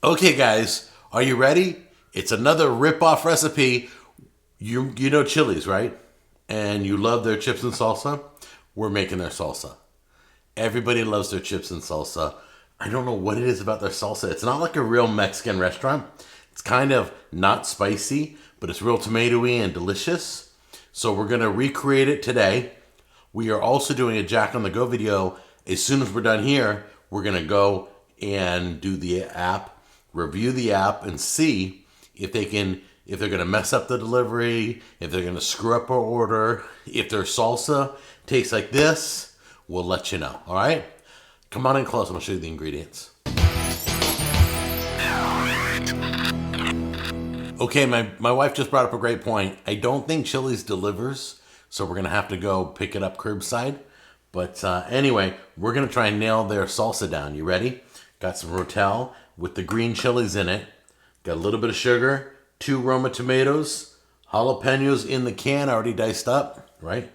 Okay, guys, are you ready? It's another rip-off recipe. You know Chili's, right? And you love their chips and salsa? We're making their salsa. Everybody loves their chips and salsa. I don't know what it is about their salsa. It's not like a real Mexican restaurant. It's kind of not spicy, but it's real tomatoey and delicious. So we're going to recreate it today. We are also doing a Jack on the Go video. As soon as we're done here, we're going to go and do the app, review the app, and see if they're going to mess up the delivery, if they're going to screw up our order, if their salsa tastes like this. We'll let you know. All right? Come on in close and I'll show you the ingredients. Okay, my wife just brought up a great point. I don't think Chili's delivers, so we're going to have to go pick it up curbside. But anyway, we're going to try and nail their salsa down. You ready? Got some Rotel with the green chilies in it. Got a little bit of sugar, 2 Roma tomatoes, jalapeños in the can already diced up, right?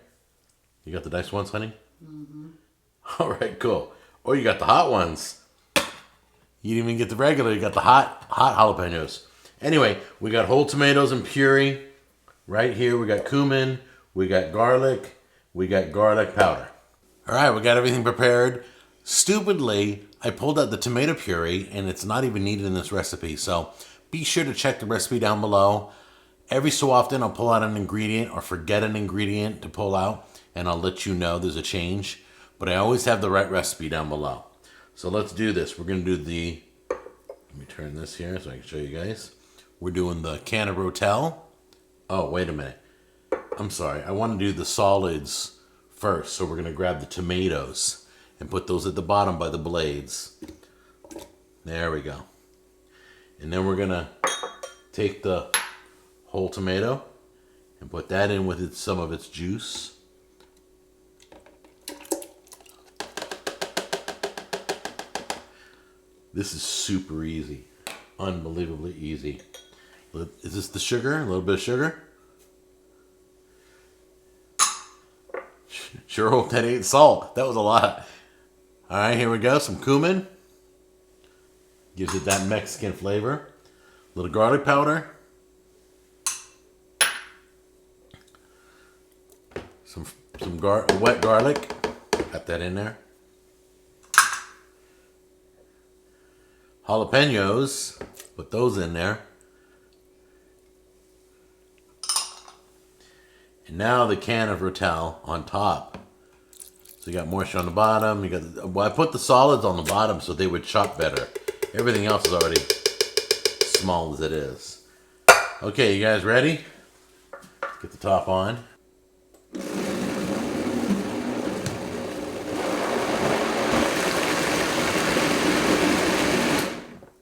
You got the diced ones, honey? Mm-hmm. All right, cool. Oh, you got the hot ones. You didn't even get the regular, you got the hot jalapeños. Anyway, we got whole tomatoes and puree. Right here, we got cumin, we got garlic powder. All right, we got everything prepared. Stupidly, I pulled out the tomato puree, and it's not even needed in this recipe. So be sure to check the recipe down below. Every so often, I'll pull out an ingredient or forget an ingredient to pull out, and I'll let you know there's a change. But I always have the right recipe down below. So let's do this. We're going to do let me turn this here so I can show you guys. We're doing the can of Rotel. Oh, wait a minute. I'm sorry. I want to do the solids first. So we're going to grab the tomatoes and put those at the bottom by the blades. There we go. And then we're going to take the whole tomato and put that in with some of its juice. This is super easy. Unbelievably easy. Is this the sugar? A little bit of sugar? Sure hope that ain't salt. That was a lot. All right, here we go. Some cumin. Gives it that Mexican flavor. A little garlic powder. Some wet garlic. Got that in there. Jalapeños. Put those in there. And now the can of Rotel on top. So you got moisture on the bottom. I put the solids on the bottom so they would chop better. Everything else is already small as it is. Okay, you guys ready? Get the top on.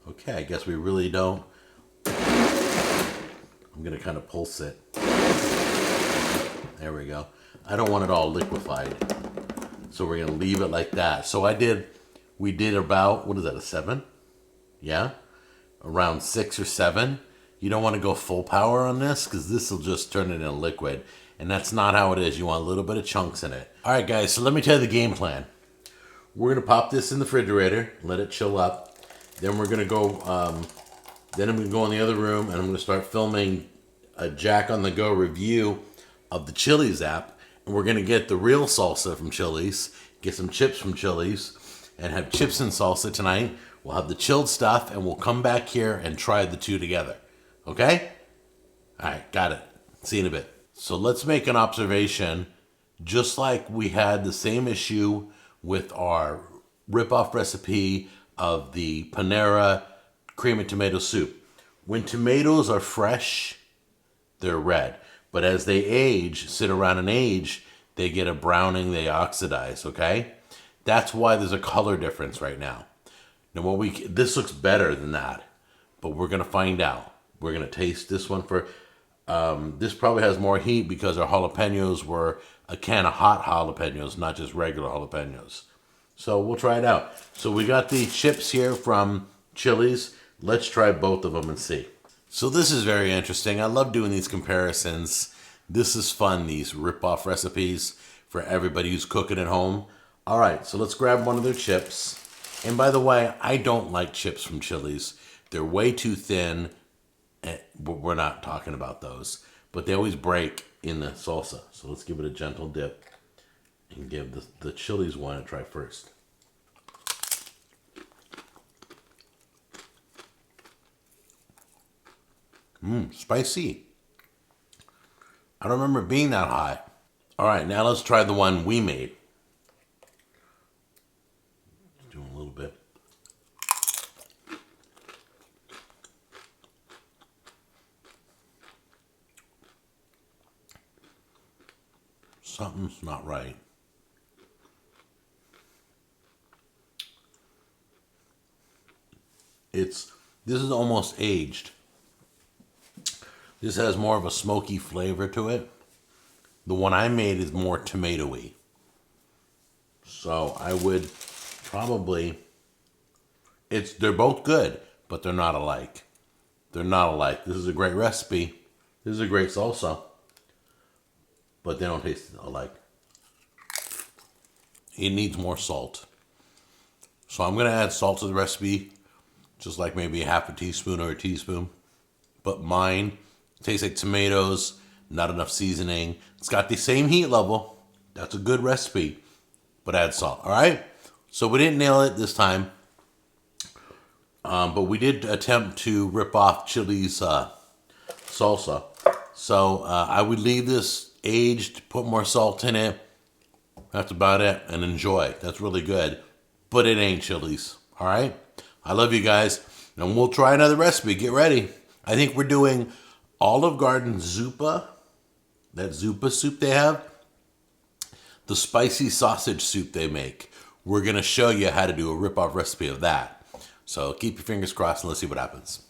Okay, I guess we really don't. I'm going to kind of pulse it. There we go. I don't want it all liquefied. So we're going to leave it like that. So we did about, what is that, a 7? Yeah? Around 6 or 7. You don't want to go full power on this because this will just turn it into liquid. And that's not how it is. You want a little bit of chunks in it. All right, guys, so let me tell you the game plan. We're going to pop this in the refrigerator, let it chill up. Then we're going to go, then I'm going to go in the other room and I'm going to start filming a Jack on the Go review of the Chili's app. And we're going to get the real salsa from Chili's, get some chips from Chili's, and have chips and salsa tonight. We'll have the chilled stuff, and we'll come back here and try the two together. Okay? All right, got it. See you in a bit. So let's make an observation. Just like we had the same issue with our rip-off recipe of the Panera cream and tomato soup. When tomatoes are fresh, they're red. But as they age, sit around and age, they get a browning, they oxidize, okay? That's why there's a color difference right now. Now, this looks better than that, but we're going to find out. We're going to taste this one for, this probably has more heat because our jalapenos were a can of hot jalapenos, not just regular jalapenos. So we'll try it out. So we got the chips here from Chili's. Let's try both of them and see. So this is very interesting. I love doing these comparisons. This is fun, these rip-off recipes for everybody who's cooking at home. All right, so let's grab one of their chips. And by the way, I don't like chips from Chili's. They're way too thin. But we're not talking about those. But they always break in the salsa. So let's give it a gentle dip and give the Chili's one a try first. Spicy. I don't remember it being that high. All right, now let's try the one we made. Do a little bit. Something's not right. This is almost aged. This has more of a smoky flavor to it. The one I made is more tomatoey. So I would probably, they're both good, but they're not alike. They're not alike. This is a great recipe. This is a great salsa, but they don't taste alike. It needs more salt. So I'm gonna add salt to the recipe, just like maybe a half a teaspoon or a teaspoon. But mine tastes like tomatoes, not enough seasoning. It's got the same heat level. That's a good recipe, but add salt, all right? So we didn't nail it this time, but we did attempt to rip off Chili's salsa. So I would leave this aged, put more salt in it. That's about it, and enjoy. That's really good, but it ain't Chili's, all right? I love you guys, and we'll try another recipe. Get ready. I think we're doing Olive Garden zuppa, that zuppa soup they have, the spicy sausage soup they make. We're going to show you how to do a rip-off recipe of that. So keep your fingers crossed and let's see what happens.